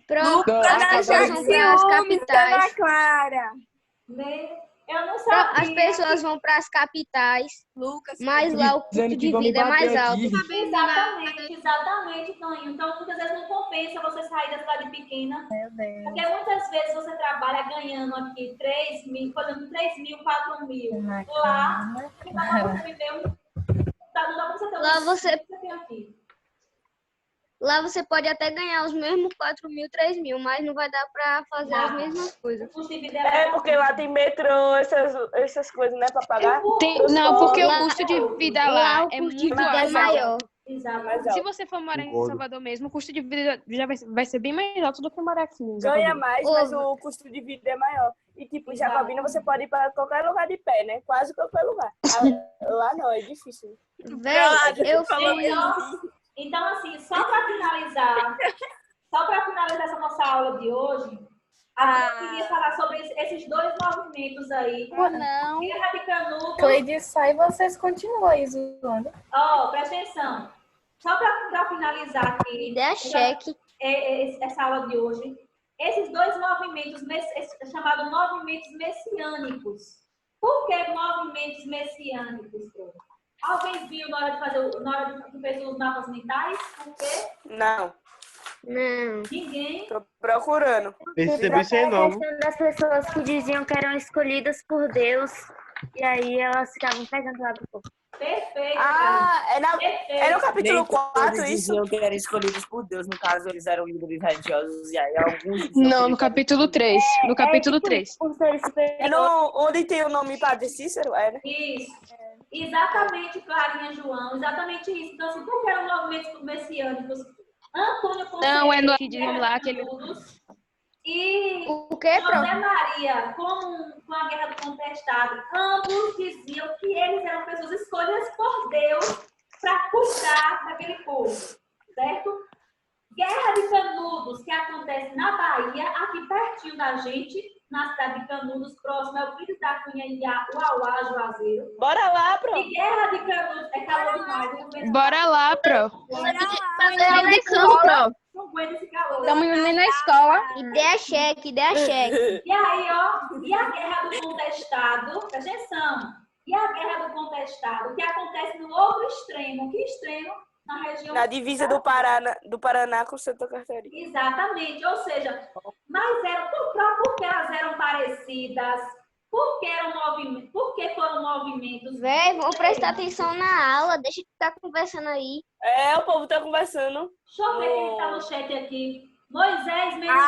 Pronto, Não, as não, pessoas não, vão para as capitais. Clara. Eu não As sabia. pessoas vão para as capitais, Lucas. mas lá o Dizendo custo que de vão me vida é mais bater alto. aqui. Exatamente, Toninho. Então, muitas vezes não compensa você sair da cidade pequena. Porque muitas vezes você trabalha ganhando aqui 3 mil, por exemplo, 3 mil, 4 mil. Lá, não dá pra você viver não dá pra você ter Lá você- que tem aqui. Lá você pode até ganhar os mesmos 4 mil, 3 mil, mas não vai dar para fazer as mesmas coisas. O custo de vida É porque lá tem metrô, essas coisas, né, pra pagar. Não, porque Lá- o custo de vida Lá lá o é custo de muito vida é mais maior. alto. Exato. Mais Se alto. você for morar em Concordo. Salvador mesmo, o custo de vida já vai ser bem mais alto do que morar aqui em Ganha Salvador. mais, mas o custo de vida é maior. E, tipo, em Jacobina você pode ir pra qualquer lugar de pé, né? Quase qualquer lugar. Lá não, é difícil. Véi, eu fui. Então, assim, só para finalizar essa nossa aula de hoje, eu queria falar sobre esses dois movimentos aí. Não. Guerra de Canudos. Cleide, sai e vocês continuam aí zoando. Ó, presta atenção. Só para finalizar aqui. Dê cheque. Essa aula de hoje. Esses dois movimentos, chamados movimentos messiânicos. Por que movimentos messiânicos, Pro? Alguém viu na hora de fazer os mapas mentais? Por quê? Não, Não. Ninguém. tô procurando. Percebi sem A não. questão das pessoas que diziam que eram escolhidas por Deus, e aí elas ficavam pegando lá do povo. Perfeito. Ah, Perfeito. é no capítulo Nem 4 todos isso? diziam que eram escolhidos por Deus, no caso eles eram líderes religiosos, e aí alguns diziam Não, que no capítulo 3. No capítulo tipo, 3. Por ser É superior. onde tem o nome Padre Cícero? É, né? Isso. Exatamente, Clarinha João. Exatamente isso. Então, assim, por que eram movimentos messiânicos? Antônio Não, é no que Conselheiro, dizem lá que ele. e O quê, José pronto? Maria, com a Guerra do Contestado, ambos diziam que eles eram pessoas escolhidas por Deus para cuidar daquele povo, certo? Guerra de Canudos, que acontece na Bahia, aqui pertinho da gente, na cidade de Canudos, próximo ao Pires da Cunha e Uauá, Juazeiro. Bora lá, Pro. E Guerra de Canudos, é calor demais, eu não aguento Bora lá, Pro. Fazer aula de campo, pronto. não aguento esse calor. Estamos indo na escola. Ideia cheque, ideia cheque. E aí, ó, e a Guerra do Contestado, presta atenção, e a Guerra do Contestado, que acontece no outro extremo. Que extremo? Na região... Na divisa do Paraná com Santa Catarina. Exatamente, ou seja, mas eram, por que elas eram parecidas? Por que foram movimentos? Véi, vamos prestar atenção na aula. Deixa de ficar conversando aí. É, o povo tá conversando. Deixa eu ver quem tá no chat aqui. Moisés menos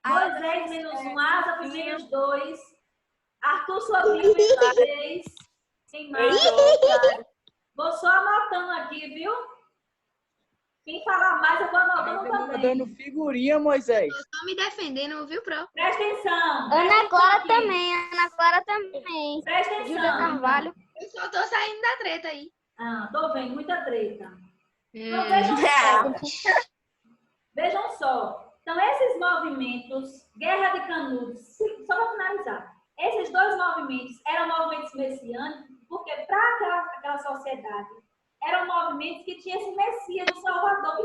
1. Moisés menos 1. Asaf menos 2. Arthur Sobrinho menos 3. Tem mais. Vou só anotando aqui, viu? Quem falar mais, eu vou anotando Tá também. dando figurinha, Moisés. Tô me defendendo, viu, Pro? Presta atenção. Ana Clara também, Ana Clara também. Presta Júlia atenção. Carvalho. Eu só tô saindo da treta aí. Ah, tô vendo, muita treta. Então, vejam só. Então, esses movimentos, Guerra de Canudos, só para finalizar, esses dois movimentos eram movimentos messiânicos, porque para aquela sociedade eram movimentos que tinham esse Messias do Salvador,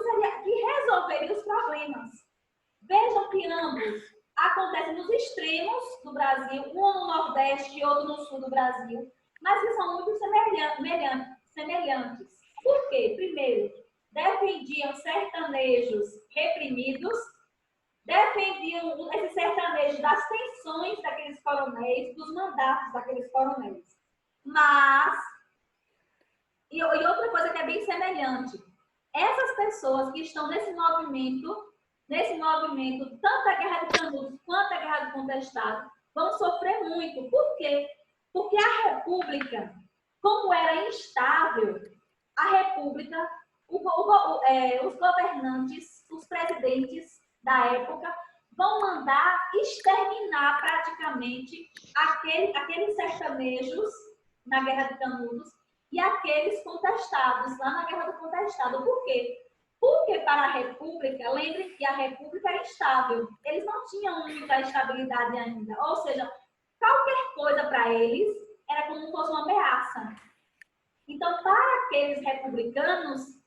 que resolveria os problemas. Vejam que ambos acontecem nos extremos do Brasil, um no Nordeste e outro no Sul do Brasil, mas que são muito semelhantes. Por quê? Primeiro, defendiam sertanejos reprimidos, defendiam esses sertanejos das tensões daqueles coronéis, dos mandatos daqueles coronéis. Mas, e outra coisa que é bem semelhante, essas pessoas que estão nesse movimento, tanto a Guerra de Canudos quanto a Guerra do Contestado, vão sofrer muito. Por quê? Porque a República, como era instável, a República, os governantes, os presidentes da época, vão mandar exterminar praticamente aqueles sertanejos na Guerra de Canudos e aqueles contestados, lá na Guerra do Contestado. Por quê? Porque para a República, lembrem que a República era instável, eles não tinham muita estabilidade ainda, ou seja, qualquer coisa para eles era como se fosse uma ameaça. Então, para aqueles republicanos,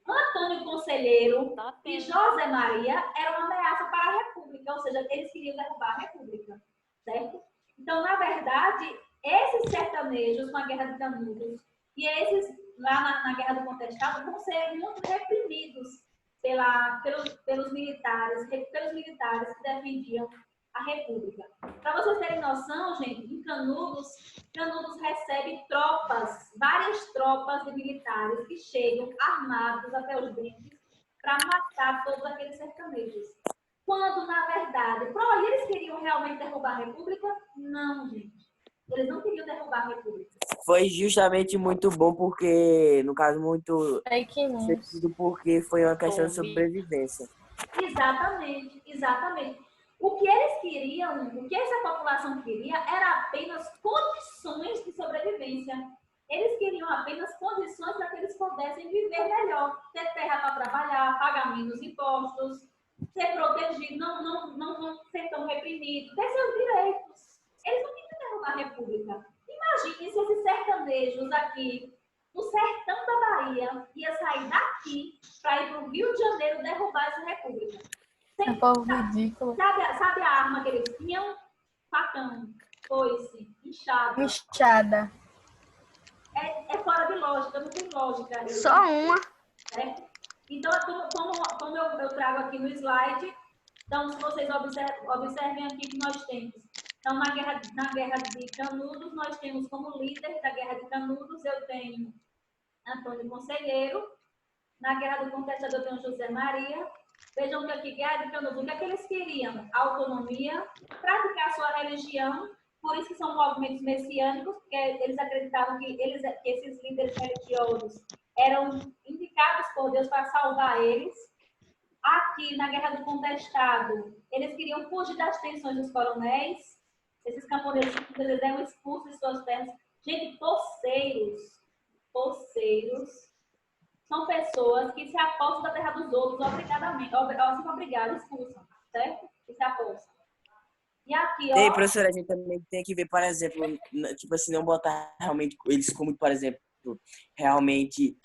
Antônio Conselheiro e José Maria eram uma ameaça para a República, ou seja, eles queriam derrubar a República, certo? Então, na verdade, esses sertanejos na Guerra de Canudos e esses lá na Guerra do Contestado vão ser muito reprimidos pelos militares que defendiam a República. Para vocês terem noção, gente, em Canudos recebe tropas, várias tropas de militares que chegam armados até os dentes para matar todos aqueles sertanejos. Quando, na verdade, eles queriam realmente derrubar a República? Não, gente. Eles não queriam derrubar a República. Foi justamente muito bom porque, no caso, muito sentido porque foi uma questão de sobrevivência. Exatamente, exatamente. O que eles queriam, o que essa população queria era apenas condições de sobrevivência. Eles queriam apenas condições para que eles pudessem viver melhor, ter terra para trabalhar, pagar menos impostos, ser protegidos, não ser tão reprimidos, ter seus direitos. Eles não queriam derrubar a República. Imagine se esses sertanejos aqui, no sertão da Bahia, ia sair daqui para ir para o Rio de Janeiro derrubar essa República. É povo ridículo. Sabe a arma que eles tinham? Facão, foice, enxada. Inchada. É fora de lógica, não tem lógica. Só uma. Então, como eu trago aqui no slide, então, se vocês observem aqui que nós temos. Então, na guerra de Canudos, nós temos como líder da Guerra de Canudos, eu tenho Antônio Conselheiro. Na Guerra do Contestado, eu tenho José Maria. Vejam que aqui, Guerra de Canudos, o que é que eles queriam? Autonomia, praticar sua religião, por isso que são movimentos messiânicos, porque eles acreditavam que esses líderes religiosos eram indicados por Deus para salvar eles. Aqui, na Guerra do Contestado, eles queriam fugir das tensões dos coronéis. Esses camponeses, eles eram expulsos de suas terras. Gente, poceiros são pessoas que se apossam da terra dos outros obrigadamente, expulsam, certo? Que se apossam. E aqui, ó... E, professora, a gente também tem que ver, por exemplo, tipo assim, não botar realmente eles como, por exemplo, realmente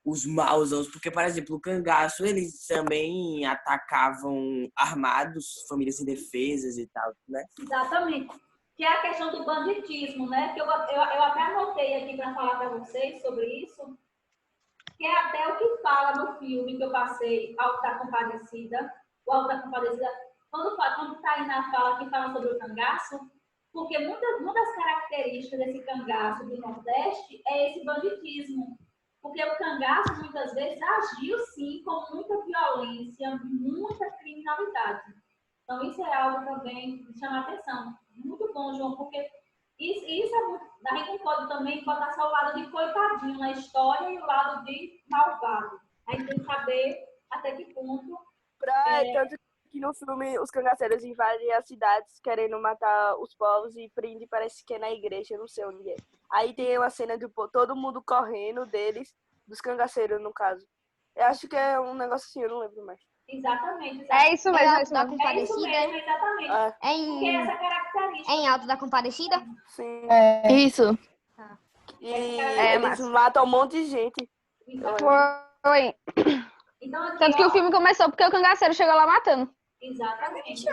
os mausãos, porque, por exemplo, o cangaço, eles também atacavam armados, famílias indefesas e tal, né? Exatamente. Que é a questão do banditismo, né? Que eu até anotei aqui para falar para vocês sobre isso, que é até o que fala no filme que eu passei, Alto da Compadecida, o Alto da Compadecida, quando está aí na fala que fala sobre o cangaço, porque uma das características desse cangaço do Nordeste é esse banditismo. Porque o cangaço, muitas vezes, agiu, sim, com muita violência, muita criminalidade. Então, isso é algo também que chama atenção. Muito bom, João, porque isso é muito... A gente não pode também botar só o lado de coitadinho na história e o lado de malvado. A gente tem que saber até que ponto... Tanto que no filme os cangaceiros invadem as cidades querendo matar os povos e prende, parece que é na igreja, não sei onde é. Aí tem uma cena de todo mundo correndo deles, dos cangaceiros, no caso. Eu acho que é um negócio assim, eu não lembro mais. Exatamente. É isso mesmo. É Alto da Compadecida? É isso mesmo, exatamente. Porque essa característica. É em Alto da Compadecida? Sim. Isso. E eles matam um monte de gente. Foi. Então, aqui, Tanto que o filme começou porque o cangaceiro chegou lá matando. Exatamente.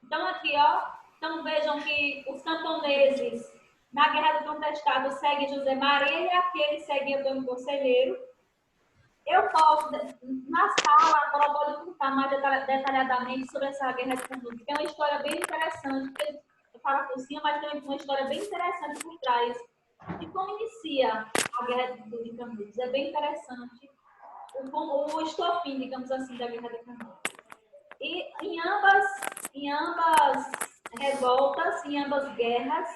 Então, aqui, ó. Então, vejam que os camponeses, na Guerra do Contestado, seguem José Maria e aqui eles seguem Antônio Conselheiro. Eu posso, na sala, agora eu posso contar mais detalhadamente sobre essa Guerra de Canudos, que é uma história bem interessante, porque eu falo por cima, mas tem uma história bem interessante por trás de como inicia a Guerra de Canudos. É bem interessante o estofim, digamos assim, da Guerra de Canudos. E em ambas revoltas, em ambas guerras,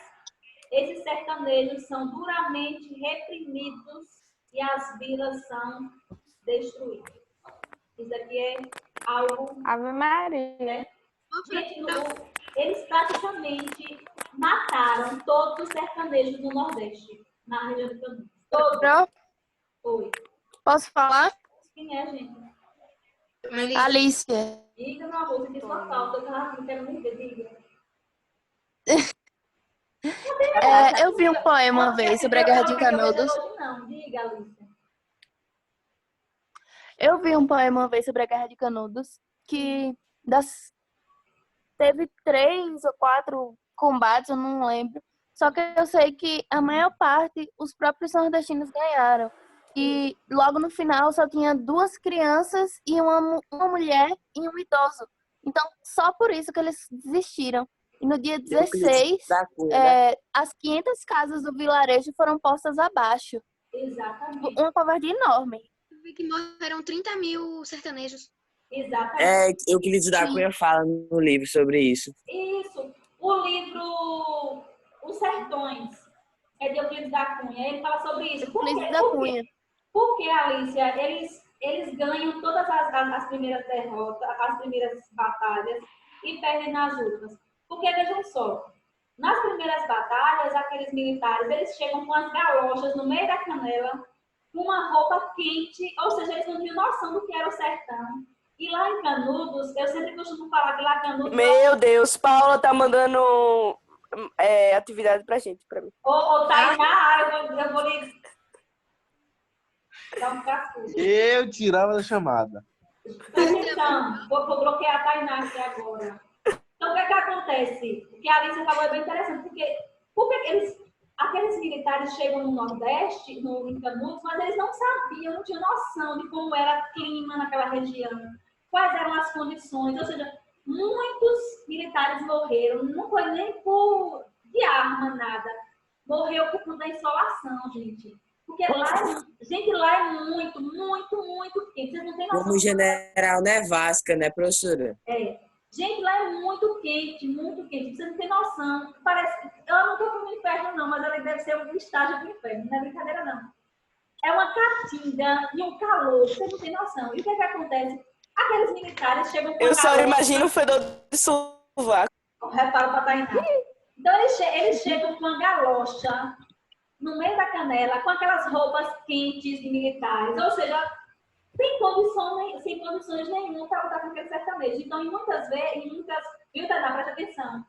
esses sertanejos são duramente reprimidos e as vilas são destruídas. Isso aqui é algo, Ave Maria. né? Gente, eles praticamente mataram todos os sertanejos do Nordeste, na região do Canudos. Todos. Pro, Oi. posso falar? Quem é, gente? Alicia. Diga, meu amor, você sua falta. Eu não quero nem ver, diga. Eu vi um poema uma vez sobre a Guerra de Canudos. Não, diga, Alicia. Eu vi um poema uma vez sobre a Guerra de Canudos que teve 3 ou 4 combates, eu não lembro. Só que eu sei que a maior parte os próprios nordestinos ganharam. E logo no final só tinha 2 crianças e uma mulher e um idoso. Então, só por isso que eles desistiram. E no dia 16, as 500 casas do vilarejo foram postas abaixo. Exatamente. Uma covardia enorme. Eu vi que morreram 30 mil sertanejos. Exatamente. Euclides da Cunha fala no livro sobre isso. Isso. O livro Os Sertões é de Euclides da Cunha. Ele fala sobre isso. Euclides da Cunha. Porque, Alicia, eles ganham todas as primeiras derrotas, as primeiras batalhas e perdem nas últimas. Porque, vejam só, nas primeiras batalhas, aqueles militares, eles chegam com as galochas no meio da canela, com uma roupa quente, ou seja, eles não tinham noção do que era o sertão. E lá em Canudos, eu sempre costumo falar que lá em Canudos... Meu Deus, Paula tá mandando atividade pra gente, pra mim. Ô, Tainá, eu vou lhe... dar um cafuso. Eu tirava da chamada. Então, vou bloquear a Tainá aqui agora. Então, o que é que acontece? O que a Alice falou é bem interessante, porque aqueles militares chegam no Nordeste, em Canudos, mas eles não sabiam, não tinham noção de como era o clima naquela região, quais eram as condições, ou seja, muitos militares morreram, não foi nem de arma, nada. Morreu por conta da insolação, gente. Porque lá é muito, muito, muito quente. Vocês não têm noção. Como General Nevasca, né, professora? É. Gente, lá é muito quente, muito quente. Vocês não têm noção. Parece... Eu não estou no inferno, não, mas ela deve ser um estágio do inferno. Não é brincadeira, não. É uma caatinga e um calor. Vocês não têm noção. E o que é que acontece? Aqueles militares chegam com Eu só imagino o fedor de sovaco. Repara pra Tainá. Então, eles chegam com uma galocha no meio da canela, com aquelas roupas quentes de militares. Ou seja, sem condições nenhuma para lutar com aquele sertanejo. Então, viu, Tainá, presta atenção.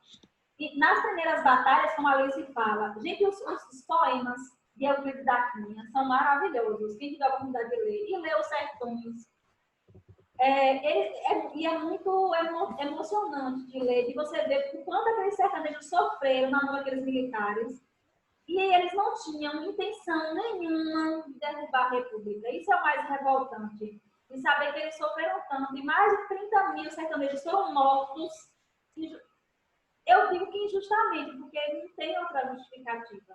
E nas primeiras batalhas, como a Alice fala, gente, os poemas de Euclides da Cunha são maravilhosos. Quem tiver a oportunidade de ler, e ler Os Sertões. E é muito emocionante de ler, de você ver o quanto aqueles sertanejos sofreram na mão daqueles militares. E eles não tinham intenção nenhuma de derrubar a República. Isso é o mais revoltante. De saber que eles sofreram tanto. E mais de 30 mil sertanejos foram mortos. Eu digo que injustamente, porque não tem outra justificativa.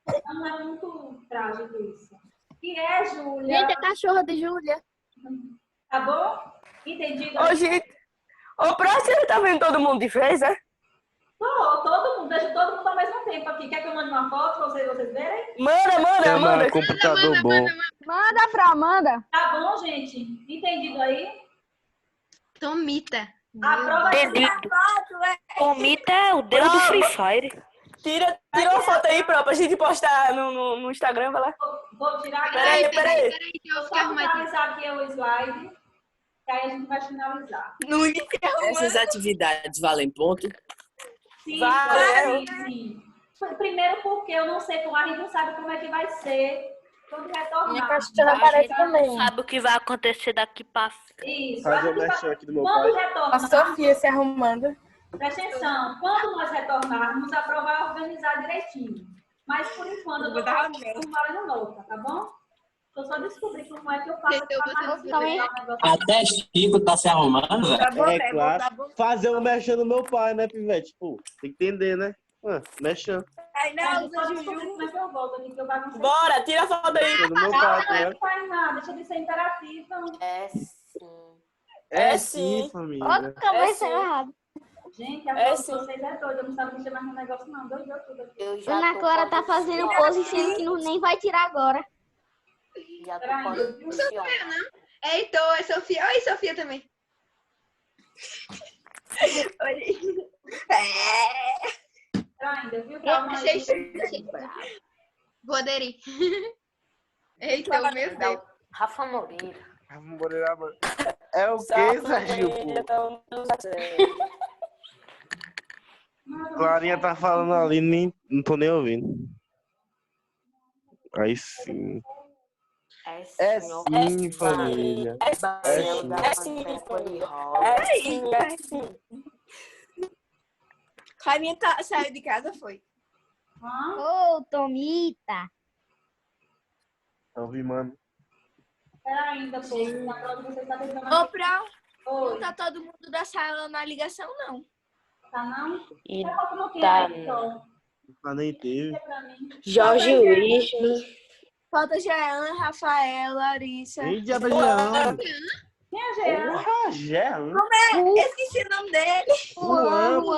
Então é muito trágico isso. E Júlia... Gente, a cachorra de Júlia. Tá bom? Entendido? Ô, gente. Ô, você tá vendo todo mundo de vez, né? Todo mundo. Deixa todo mundo ao mesmo tempo aqui. Quer que eu mande uma foto pra vocês verem? Manda. Computador bom. Manda pra Amanda. Tá bom, gente? Entendido aí? Tomita. A prova Tomita é o deus do Free Fire. Tira uma foto aí, pra gente postar no Instagram, vai lá. Vou tirar. Peraí. Que eu Só finalizar aqui o slide, que aí a gente vai finalizar. Essas atividades valem ponto? Sim, Valeu. sim. Primeiro porque eu não sei, a gente não sabe como é que vai ser quando retornar. Minha cachorra aparece também. Sabe o que vai acontecer daqui pra frente. Isso. Faz o merchan aqui do meu Quando pai. retornar, A Sofia se arrumando. presta atenção, quando nós retornarmos, a prova vai organizar direitinho. Mas por enquanto eu tô valendo nota, tá bom? Eu só descobri como é que eu faço Até Chico tá se arrumando, velho. É claro. Fazer o merchan no meu pai, né, Pivete? Pô, tem que entender, né? Merchan. Eu só descobri como é que eu volto aqui, que eu baguncei. Bora, tira a foto aí. No meu pai, né? Não faz nada, deixa de ser interativa. É sim, família. Outra cabeça errada. Gente, a foto de vocês é doida, eu não sabe mexer mais no negócio, não. Doidou tudo aqui. Ana Clara tá fazendo pose sendo que nem vai tirar agora. Já tô Peraí. podendo Sofia, não? É Heitor, é Sofia. Oi, Sofia também. Ainda, viu? Calma aí. Vou aderir. Eita, o meu Deus. Rafa Moreira. É o que, Serginho? Pô? Clarinha tá falando ali, nem, não tô nem ouvindo. Aí sim. É sim, família. É sim. É sim. Clarinha saiu de casa, foi? Ô, Tomita. Ouvi, mano. Pera ainda, pô. Na prova você tá tentando... Ô, Pro, Oi. não tá todo mundo da sala na ligação, não. Tá não? E Tá faltando quem tá, aí, então? Nem teve. Jorge Wilson. Falta Jean, Rafael, Larissa. Ei, diabo, Jean. Quem é Jean? Porra, Jean. Como é? Esqueci o nome dele. Juan, pô.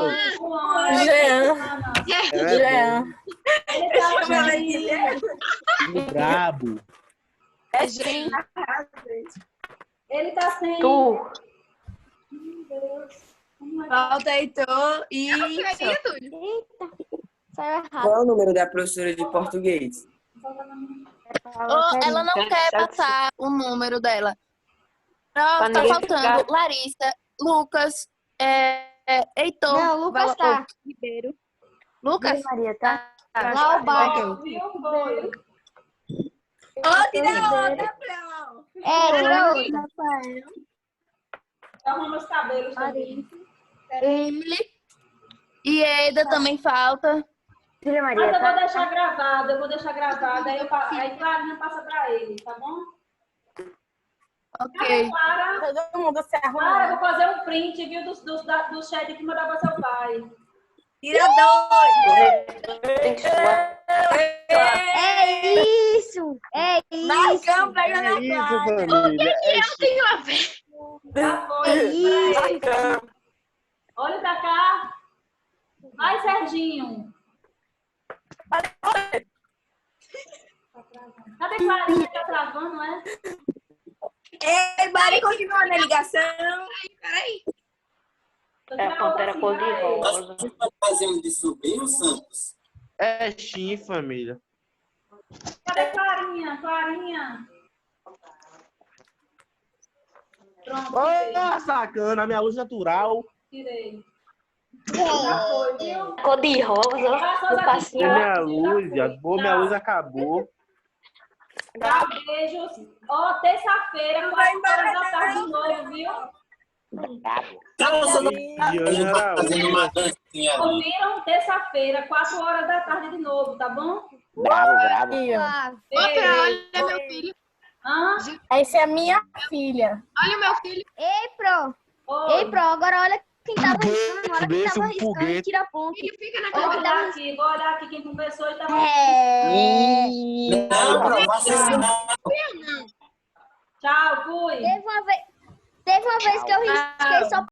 Jean. Jean. Ele tá Chama ela de Jean. Brabo. É Jean. Ele tá sem... Tu. Meu Deus. Falta Heitor e... Saiu errado. Qual é o número da professora de português? Ela não quer passar o número dela. Tá faltando Larissa, Lucas, Heitor. Não, Lucas tá. Ribeiro. Lucas? Maria, tá? Lá o barco. Tira outra, Pro. Tira outra. Arruma os cabelos também. Emily. E Eda também falta. Filha Mas Maria, eu vou tá? deixar gravado, aí Clarinha passa pra ele, tá bom? Ok. Clara, Todo mundo se arruma. Clara, eu vou fazer um print, viu, do chat que mandar pra seu pai. Tira dois. Tem que suar. É isso. É isso. Marcão, pega na Isso, Clara. família. Eu tenho a ver. Já foi. É isso. Olha pra cá. Vai, Serginho. Cadê Clarinha? Tá travando, não é? Ei, Mari, continua na ligação. Peraí. É a pantera cor-de-rosa. Você tá fazendo de sobrinho, Santos? É sim, família. Cadê Clarinha? Clarinha. Pronto, Ô, sacana, a minha luz natural. tirei. Já foi, viu? Cor-de-rosa. Faça O as passinho. Minha luz acabou. Dá beijos. Ó, terça-feira, 4 horas da tarde de novo, viu? Ouviram? Terça-feira, 4 horas da tarde de novo, tá bom? Bravo. Olha meu filho. Hã? Essa é a minha filha. Olha o meu filho. Ei, Pro. Oi. Ei, Pro, agora olha quem tava riscando. Olha quem tava riscando e tira ponto. Vou olhar aqui quem conversou e tá... Não faça isso não. Tchau, fui. Teve uma vez que eu risquei só